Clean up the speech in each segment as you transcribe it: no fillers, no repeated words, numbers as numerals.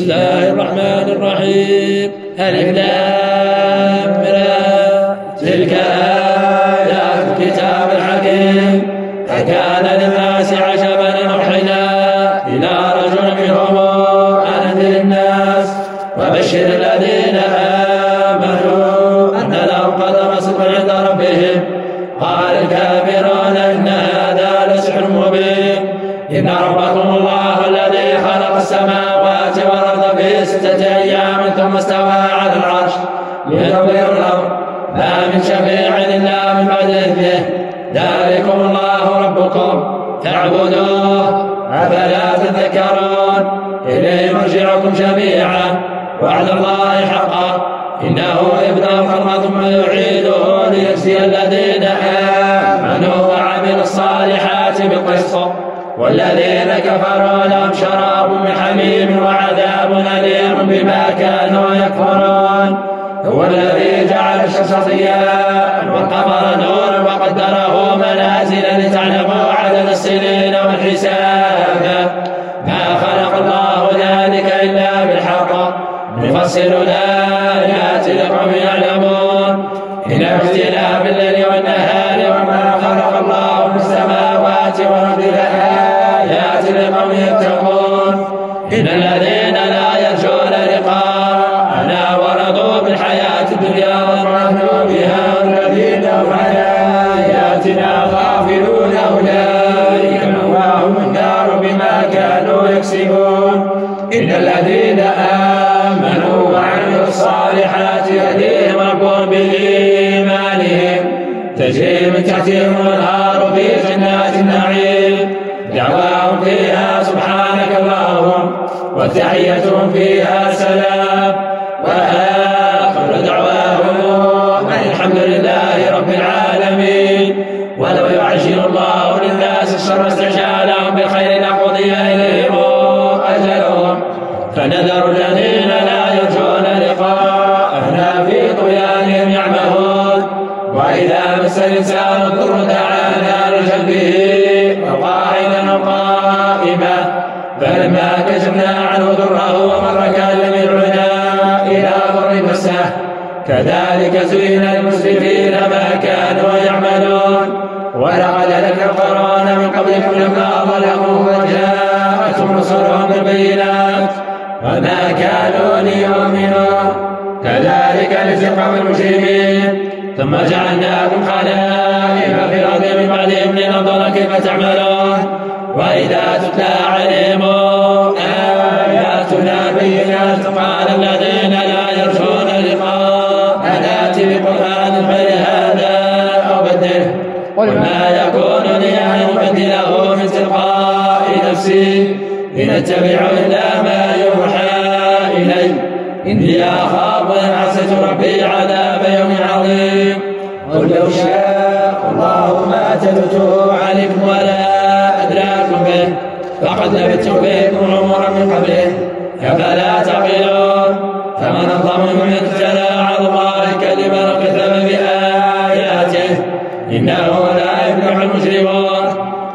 بسم الله الرحمن الرحيم. ألف لام را، تلك آيات الكتاب الحكيم. أكان للناس عجبا أن أوحينا إلى رجل منهم أن أنذر الناس وبشر الذين آمنوا أن لهم قدم صدق عند ربهم. قال الكافرون إن هذا لسحر مبين. إن ربكم الله الذي خلق السماوات والأرض في 6 أيام ثم استوى على العرش ليدبر الأمر ما من شفيع إلا من بعد إذنه. ذلكم الله ربكم فاعبدوه أفلا تذكرون. إليه مرجعكم جميعا وعد الله حقا إنه يبدأ الخلق ثم يعيده ليجزي الذين آمنوا وعملوا الصالحات بالقسط والذين كفروا لهم شراب من حميم وعذاب أليم بما كانوا يكفرون. هو الذي جعل الشمس ضياء والقمر نورا وقدره منازل لتعلموا عدد السنين والحساب. ما خلق الله ذلك إلا بالحق نفصل الآيات لقوم يعلمون. إن اختلاف الليل والنهار وما خلق الله في السماوات والأرض لآيات لقوم يتقون. إن الذين لا يرجون لقاءنا ورضوا بالحياة الدنيا واطمأنوا بها الذين هم عن آياتنا غافلون أولئك مأواهم النار بما كانوا يكسبون. إن الذين آمنوا وعملوا الصالحات يهديهم ربهم بإيمانهم تجري من تحتهم الأنهار في جنات النعيم. دعواهم فيها سبحانك اللهم وتحيتهم فيها سلام وآخر دعواهم أن الحمد لله رب العالمين. ولو يعجل الله للناس الشر استعجالهم بالخير لقضي إليهم أجلهم فنذر الذين لا يرجون لقاءنا في طغيانهم يعمهون. وإذا مس الإنسان الضر دعانا لجنبه أو قاعدا أو قائما فلما كشفنا عنه ضره ومر كان لم يدعنا إلى ضر مسه كذلك زين للمسرفين ما كانوا يعملون. ولقد أهلكنا القرون من قبلكم لما ظلموا وجاءتهم رسلهم بالبينات وما كانوا ليؤمنوا كذلك نجزي القوم المجرمين. ثم جعلناكم خلائف في الأرض من بعدهم لننظر كيف تعملون. وإذا تتلى عليهم آياتنا بينات قال الذين لا يرجون لقاءنا ائت بقرآن غير هذا أو بدله وما يكون لي أن أبدله من تلقاء نفسي إن أتبع إلا ما يوحى إلي إني أخاف إن عصيت ربي عذاب يوم عظيم. قل لو شاء الله ما تلوته عليكم ولا أدراكم به فقد لبثت فيكم عمرا من قبله أفلا تعقلون. فمن أظلم ممن افترى على الله كذبا وكذب بآياته إنه لا يفلح المجرمون.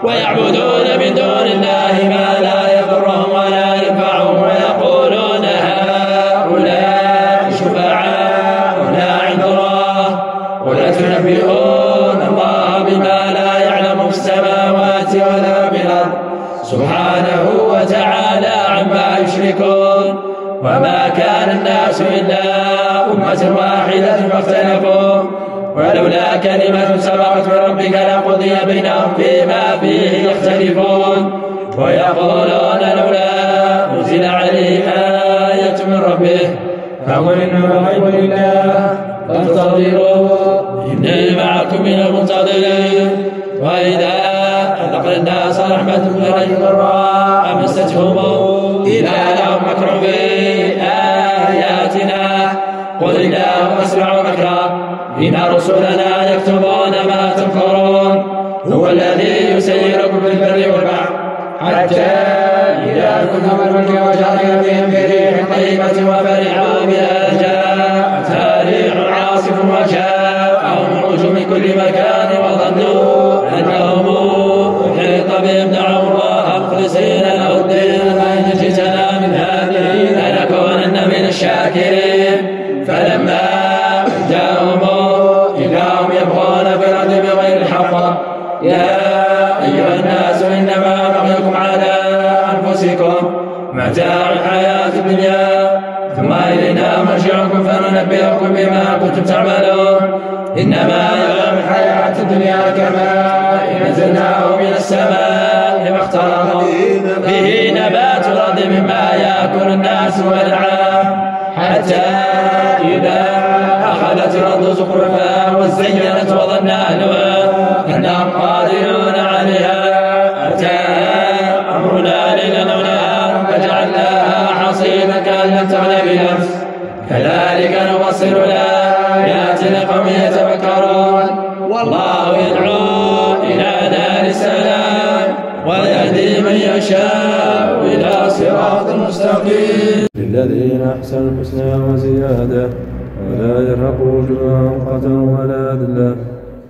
ويعبدون من دون الله ما لا يضرهم ولا ينفعهم ويقولون هؤلاء شفعاؤنا عند الله قل أتنبئون الله بما لا يعلم في السماوات ولا في الأرض سبحانه وتعالى عما يشركون. وما كان الناس إلا أمة واحدة فاختلفوا ولولا كلمة سبقت من ربك لقضي بينهم فيما فيه يختلفون. ويقولون لولا أنزل عليه آية من ربه فقل إنما الغيب لله فانتظروا إني معكم من المنتظرين. وإذا أذقنا الناس رحمة من غير ضراء مستهم إذا لهم مكر في آياتنا قل الله أسرع مكرا إن رسلنا يكتبون ما تمكرون. هو الذي يسيركم في البر والبحر حتى إذا كنتم في الملك وجعلنا بهم بريح طيبة وفرحوا بها جاءتها ريح عاصف وجاءهم الرجل من كل مكان وظنوا أنهم أحيط بهم دعوا الله مخلصين له الدين فإن جئتنا من هذه الشاكرين. فلما جاءهم إذا هم يبغون في الأرض بغير الحق. يا أيها الناس إنما بغيكم على أنفسكم متاع الحياة الدنيا ثم إلينا مرجعكم فننبئكم بما كنتم تعملون. إنما يوم الحياة الدنيا كماء نزلناه من السماء فاختلط به نبات الأرض مما يأكل الناس والأنعام حتى إذا أخذت الأرض زخرفها وزينت وظن أهلها أنهم قادرون عليها أتاها أمرنا ليلا ونهارا فجعلناها حصيدا كأن لم تغن بأمس كذلك نفصل الآيات لقوم يتفكرون. والله يدعو إلى دار السلام ويهدي من يشاء إلى صراط مستقيم. للذين أحسنوا الحسنى وزيادة ولا يرهق وجوههم قتر ولا ذلة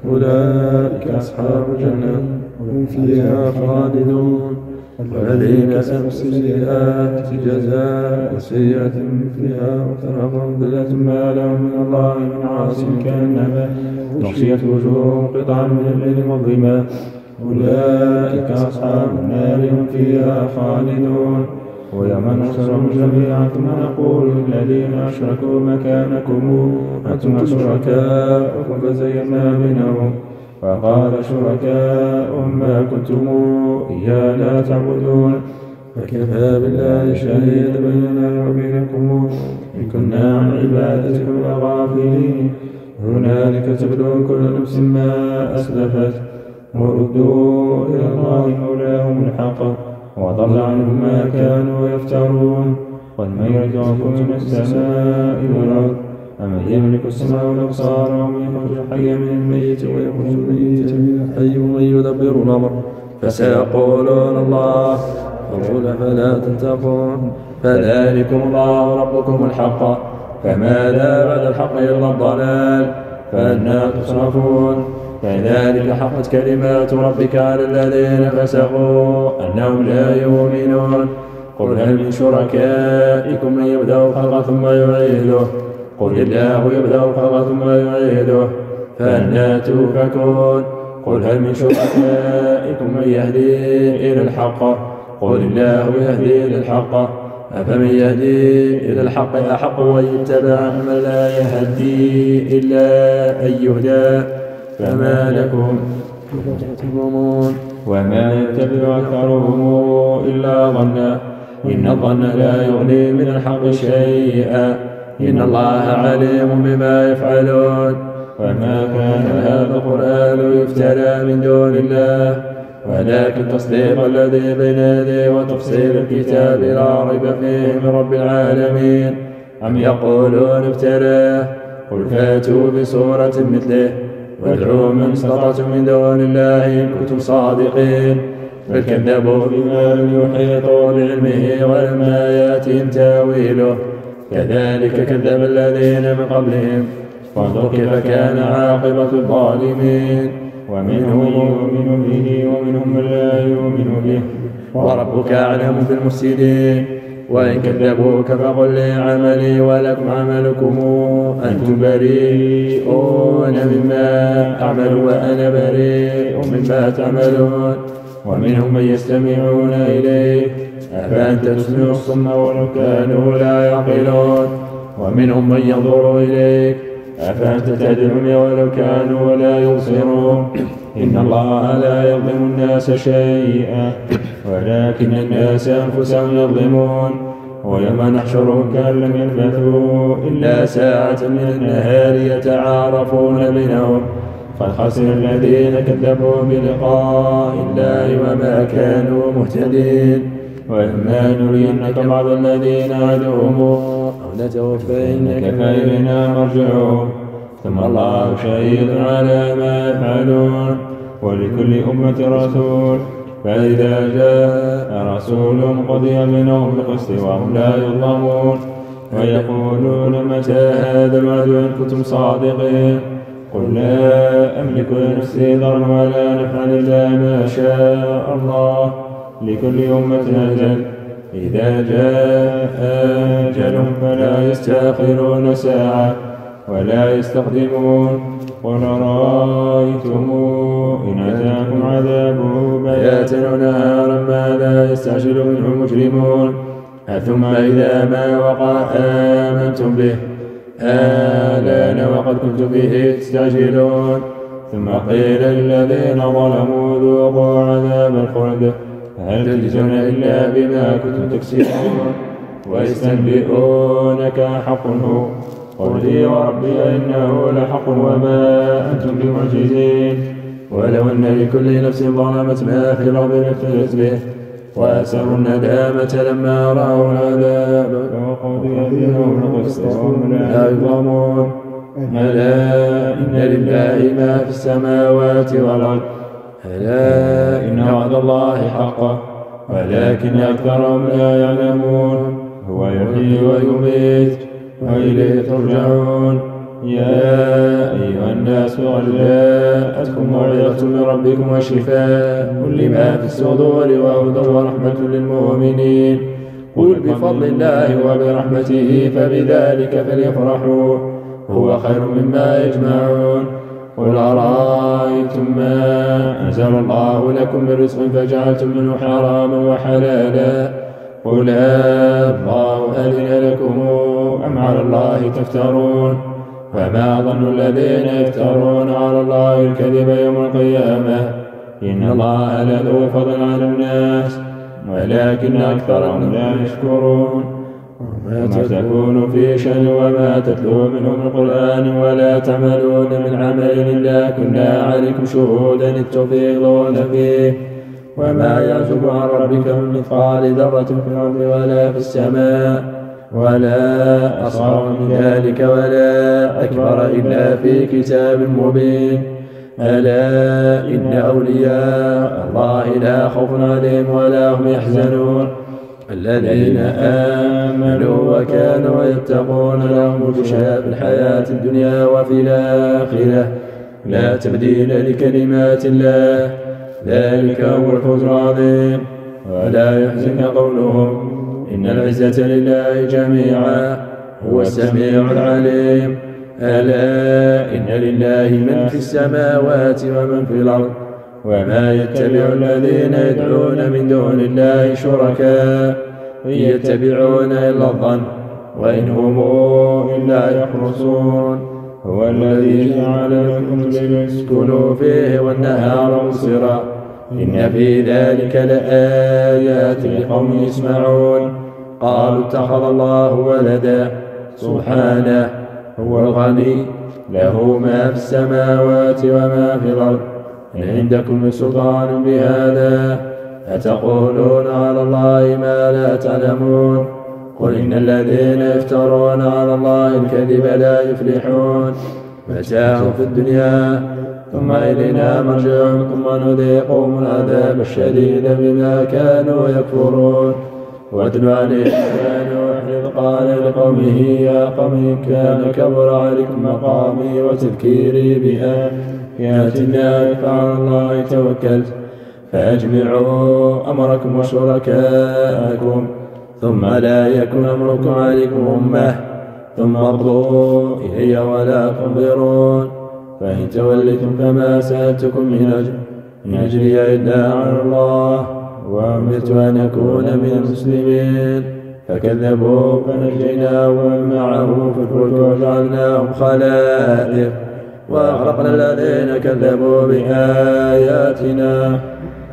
أولئك أصحاب الجنة هم فيها خالدون. والذين سعوا السيئات جزاء سيئة مثلها وترهقهم ذلة ما لهم من الله من عاصم كأنما تغشيت وجوههم قطعا من الليل مظلما أولئك أصحاب النار هم فيها خالدون. ويوم نحشرهم جميعا ثم نقول للذين أشركوا مكانكم أنتم وشركاؤكم فزينا بينهم وقال شركاؤهم ما كنتم إيانا تعبدون فكفى بالله شهيدا بيننا وبينكم إن كنا عن عبادتكم لغافلين. هنالك تبلو كل نفس ما أسلفت وردوا إلى الله مولاهم الحق وضل عنهم ما كانوا يفترون. قل من يرزقكم من السماء والأرض أمن يملك السمع والأبصار ومن يخرج الحي من الميت ويخرج الميت من الحي ومن يدبر الأمر فسيقولون الله فقل فلا تتقون. فذلكم الله ربكم الحق فماذا بعد الحق إلا الضلال فأنى تصرفون. كذلك حقت كلمات ربك على الذين فسقوا أنهم لا يؤمنون. قل هل من شركائكم من يبدأ الخلق ثم يعيده قل الله يبدأ الخلق ثم يعيده فأنى تؤفكون. قل هل من شركائكم من يهدي إلى الحق قل الله يهدي إلى الحق أفمن يهدي إلى الحق أحق وأن يتبع من لا يهدي إلا أن يهدى فما لكم تهتمون. وما يتبع أكثرهم إلا ظنا إن الظن لا يغني من الحق شيئا إن الله عليم بما يفعلون. وما كان هذا القرآن يفترى من دون الله ولكن تصديق الذي بين يديه وتفصيل الكتاب لا ريب فيه من رب العالمين. أم يقولون افتراه قل فاتوا بسورة مثله وادعوا من استطعتم من دون الله إن كنتم صادقين. بل كذبوا بما لم يحيطوا بعلمه ولما يأتهم تاويله كذلك كذب الذين من قبلهم فانظر كيف كان عاقبة الظالمين. ومنهم من يؤمن به ومنهم من لا يؤمن به وربك أعلم بالمفسدين. وإن كذبوك فقل لي عملي ولكم عملكم أنتم بريئون مما أعمل وأنا بريء مما تعملون. ومنهم من يستمعون إليك أفأنت تسمع الصم ولو كانوا لا يعقلون. ومنهم من ينظر إليك أفأنت تهدي العمي ولو كانوا لا يبصرون. إن الله لا يظلم الناس شيئا ولكن الناس أنفسهم يظلمون. ويوم نحشرهم كأن لم يلبثوا إلا ساعة من النهار يتعارفون بينهم قد خسر الذين كذبوا بلقاء الله وما كانوا مهتدين. وإما نرينك بعض الذين عدوهم أو نتوفينك فإلينا مرجعهم ثم الله شهيد على ما يفعلون. ولكل أمة رسول فإذا جاء رسول قضي بينهم بالقسط وهم لا يظلمون. ويقولون متى هذا الوعد إن كنتم صادقين قل لا أملك لنفسي ضرا ولا نفعا إلا ما شاء الله لكل أمة أجل إذا جاء أجلهم فلا يستأخرون ساعة ولا يستقدمون. قل رأيتم إن أتاكم عذابه بياتا ونهارا ماذا يستعجل منه المجرمون. ثم إذا ما وقع آمنتم به آلان وقد كنتم به تستعجلون. ثم قيل للذين ظلموا ذوقوا عذاب الخلد هل تجزون إلا بما كنتم تكسبون. ويستنبئونك حق هو قل لي وربي إنه لحق وما أنتم بمعجزين. ولو أن لكل نفس ظلمت ما في الأرض لافتدت به وأسروا الندامة لما رأوا العذاب وقضي بينهم القسط وهم لا يظلمون. ألا إن لله ما في السماوات والأرض ألا إن وعد الله حق ولكن أكثرهم لا يعلمون. هو يحيي ويميت وإليه ترجعون. يا أيها الناس قد جاءتكم موعظة من ربكم وشفاء لما في الصدور وهدى ورحمة للمؤمنين. قل بفضل الله وبرحمته فبذلك فليفرحوا هو خير مما يجمعون. قل أرأيتم ما أنزل الله لكم من رزق فجعلتم منه حراما وحلالا قل الله أذن لكم أم على الله تفترون. فما ظن الذين يفترون على الله الكذب يوم القيامة إن الله لذو فضل على الناس ولكن أكثرهم لا يشكرون. وما تكون في شأن وما تتلو منه من قرآن ولا تعملون من عمل إلا كنا عليكم شهودا إذ تفيضون فيه وما يعزب عن ربك من مثقال ذرة في الأرض ولا في السماء ولا أصغر من ذلك ولا أكبر إلا في كتاب مبين. ألا إن أولياء الله لا خوف عليهم ولا هم يحزنون. الذين آمنوا وكانوا يتقون لهم البشرى في الحياة الدنيا وفي الآخرة لا تبديل لكلمات الله ذلك هو الفوز العظيم. ولا يحزنك قولهم إن العزة لله جميعا هو السميع العليم. ألا إن لله من في السماوات ومن في الأرض وما يتبع الذين يدعون من دون الله شركاء إن يتبعون إلا الظن وإن هم إلا يخرصون. هو الذي جعل لكم الليل لتسكنوا فيه والنهار مبصرا إن في ذلك لآيات لقوم يسمعون. قالوا اتخذ الله ولدا سبحانه هو الغني له ما في السماوات وما في الأرض إن عندكم من سلطان بهذا أتقولون على الله ما لا تعلمون. قل إن الذين يفترون على الله الكذب لا يفلحون. متاع في الدنيا ثم إلينا مرجعهم ثم نذيقهم العذاب الشديد بما كانوا يكفرون. واتل عليهم نوح إذ قال لقومه يا قوم إن كان كبر عليكم مقامي وتذكيري بآيات الله فعلى الله توكلت فأجمعوا أمركم وشركاءكم ثم لا يكن أمركم عليكم أمة ثم اقضوا إلي ولا تنظرون. فإن توليتم فما سألتكم من أجر إن أجري إلا على الله وأمرت أن أكون من المسلمين. فكذبوا فنجيناه ومن معه في الفلك وجعلناهم خلائف وأغرقنا الذين كذبوا بآياتنا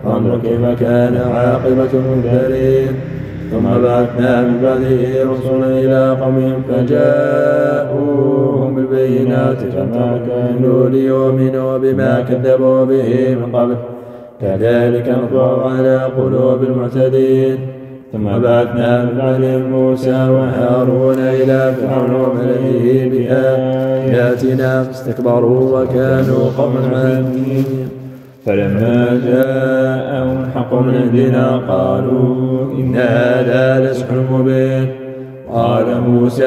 فانظر كيف كان عاقبة المنذرين. ثم بعثنا من بعده رسلا إلى قومهم فجاءوهم بالبينات فما كانوا ليؤمنوا بما كذبوا به من قبل كذلك نطبع على قلوب المعتدين. ثم بعثنا من بعدهم موسى وهارون إلى فرعون وملئه بآياتنا فاستكبروا وكانوا قوما عالين. فلما جاءهم الحق من عندنا قالوا إن هذا لسحر مبين. قال موسى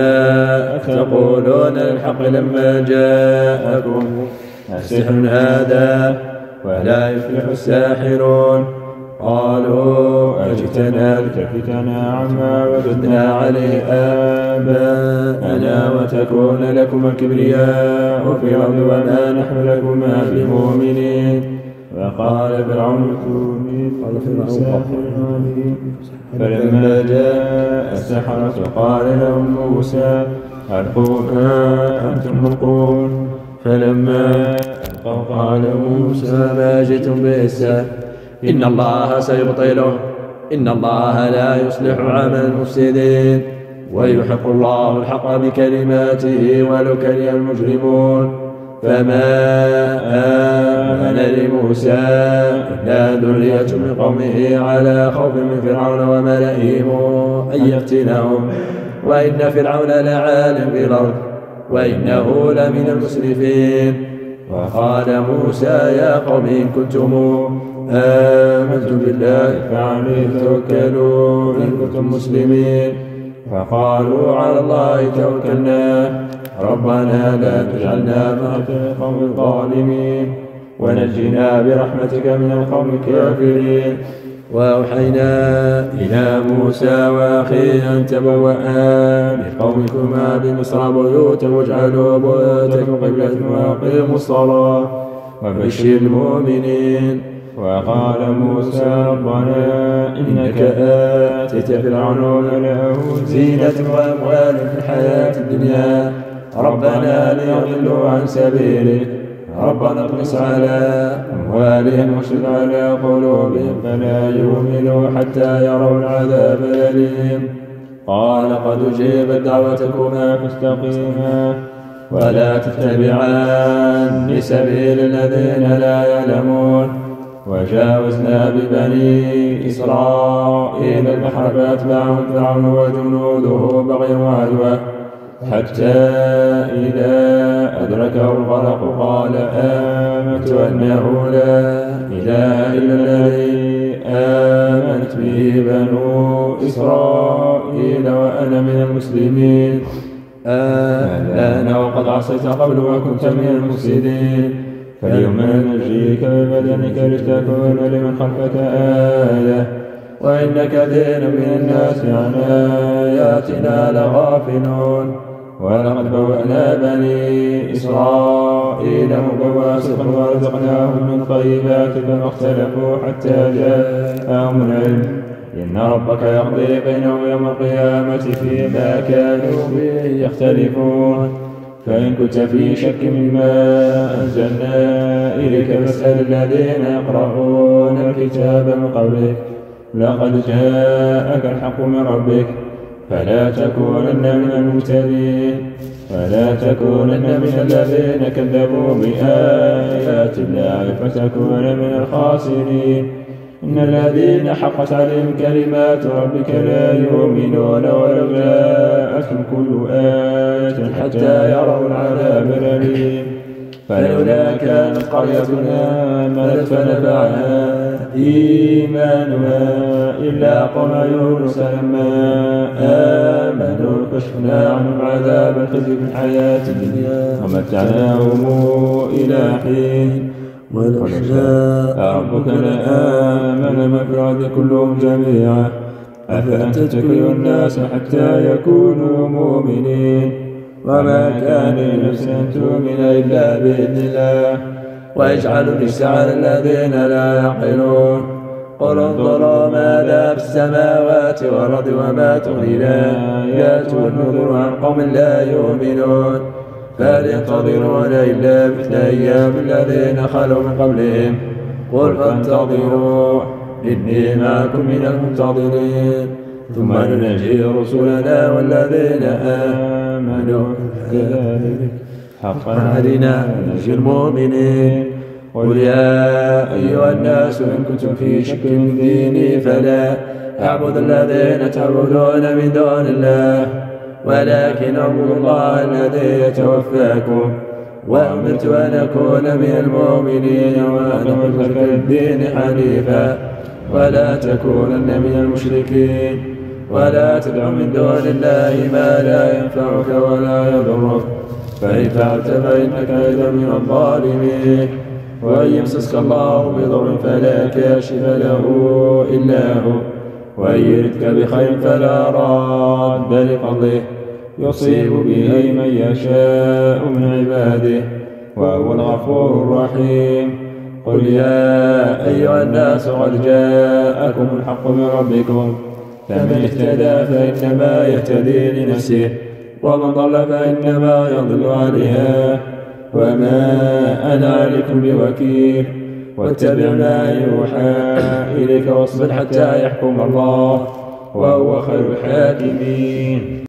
أفتقولون للحق لما جاءكم أسحر هذا ولا يفلح الساحرون. قالوا أجئتنا لتلفتنا عما وجدنا عليه آباءنا وتكون لكم الكبرياء في الأرض وما نحن لكما بمؤمنين. وقال فرعون ائتوني بساحر عليم. فلما جاء السحرة قال لهم موسى ألقوا ما أنتم ملقون. فلما ألقوا قال موسى ما جئتم به السحر إن الله سيبطله إن الله لا يصلح عمل المفسدين ويحق الله الحق بكلماته ولو كره المجرمون. فما آمن لموسى إلا ذرية من قومه على خوف من فرعون وملئهم أن يفتنهم وإن فرعون لعال في الأرض وإنه لمن المسرفين. وقال موسى يا قوم إن كنتم آمنتم بالله فعليه توكلوا إن كنتم مسلمين. فقالوا على الله توكلنا ربنا لا تجعلنا مع القوم الظالمين ونجنا برحمتك من القوم الكافرين. وأوحينا إلى موسى وأخيه أن تبوأا لقومكما بمصر بيوتا واجعلوا بيوتكم قبلة وأقيموا الصلاة وبشر المؤمنين. وقال موسى ربنا إنك آتيت فرعون وملأه زينة وأموال في الحياة الدنيا ربنا ليضلوا عن سبيلك ربنا اطمس على أموالهم واشدد على قلوبهم فلا يؤمنوا حتى يروا العذاب الأليم. قال قد أجيبت دعوتكما فاستقيما ولا تتبعان سبيل الذين لا يعلمون. وجاوزنا ببني إسرائيل البحر فأتبعهم فرعون وجنوده بغيا وعدوى حتى إذا أدركه الغرق قال آمنت أنه لا إله إلا الذي آمنت به بنو إسرائيل وأنا من المسلمين. الآن وقد عصيت قبل وكنت من المفسدين فاليوم ننجيك ببدنك لتكون لمن خلفك آية وإن كثيرا من الناس عن آياتنا لغافلون. ولقد بوأنا بني إسرائيل مبوأ صدق ورزقناهم من طيبات فما اختلفوا حتى جاءهم العلم إن ربك يقضي بينهم يوم القيامة فيما كانوا به يختلفون. فإن كنت في شك مما أنزلنا إليك فاسأل الذين يقرؤون الكتاب من قبلك لقد جاءك الحق من ربك فلا تكونن من الممتدين ولا تكونن من الذين كذبوا بآيات الله فتكون من الخاسرين. إن الذين حقت عليهم كلمات ربك لا يؤمنون ولو جاءتهم كل آية حتى يروا العذاب الأليم. فلولا كانت قريتنا آمنت فنفعها إيمانها إلا قوم يونس لما آمنوا كشفنا عنهم عذاب الخزي في الحياة الدنيا ومتعناهم إلى حين. ولو شاء ربك لآمن من في الأرض كلهم جميعا أفأنت تكره الناس حتى يكونوا مؤمنين وما كان لنفس أن تؤمن إلا بإذن الله ويجعل الرجس على الذين لا يعقلون. قل انظروا ماذا في السماوات والأرض وما تغني الآيات والنذر عن قوم لا يؤمنون فهل ينتظرون إلا مثل أيام الذين خلوا من قبلهم قل فانتظروا إني معكم من المنتظرين ثم ننجي رسلنا والذين آمنوا كذلك حقا علينا ننجي المؤمنين. قل يا أيها الناس إن كنتم في شك من ديني فلا أعبد الذين تعبدون من دون الله ولكن أعبد الله الذي يتوفاكم وأمرت أن أكون من المؤمنين وأن أدخلك الدين حنيفا ولا تكونن من المشركين ولا تدع من دون الله ما لا ينفعك ولا يضرك فإن فعلت فإنك إذا من الظالمين. وإن يمسسك الله بضر فلا كاشف له إلا هو، وإن يردك بخير فلا راد لفضله يصيب به من يشاء من عباده وهو الغفور الرحيم. قل يا أيها الناس قد جاءكم الحق من ربكم، فمن اهتدى فإنما يهتدي لنفسه، ومن ضل فإنما يضل عليها، وما أنا عليكم بوكيل. واتبع ما يوحى إليك واصبر حتى يحكم الله وهو خير الحاكمين.